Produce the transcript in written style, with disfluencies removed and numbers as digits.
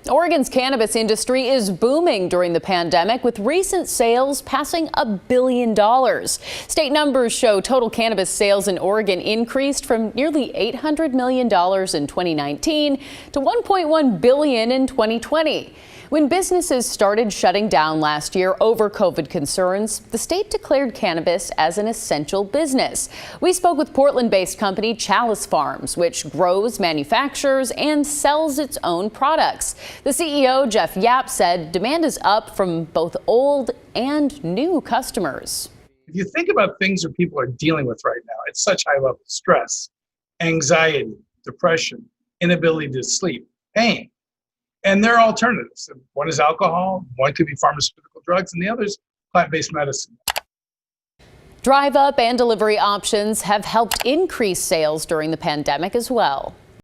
Oregon's cannabis industry is booming during the pandemic, with recent sales passing $1 billion. State numbers show total cannabis sales in Oregon increased from nearly $800 million in 2019 to $1.1 billion in 2020. When businesses started shutting down last year over COVID concerns, the state declared cannabis as an essential business. We spoke with Portland-based company Chalice Farms, which grows, manufactures, and sells its own products. The CEO, Jeff Yap, said demand is up from both old and new customers. If you think about things that people are dealing with right now, it's such high level stress, anxiety, depression, inability to sleep, pain. And there are alternatives. One is alcohol, one could be pharmaceutical drugs, and the other is plant-based medicine. Drive-up and delivery options have helped increase sales during the pandemic as well.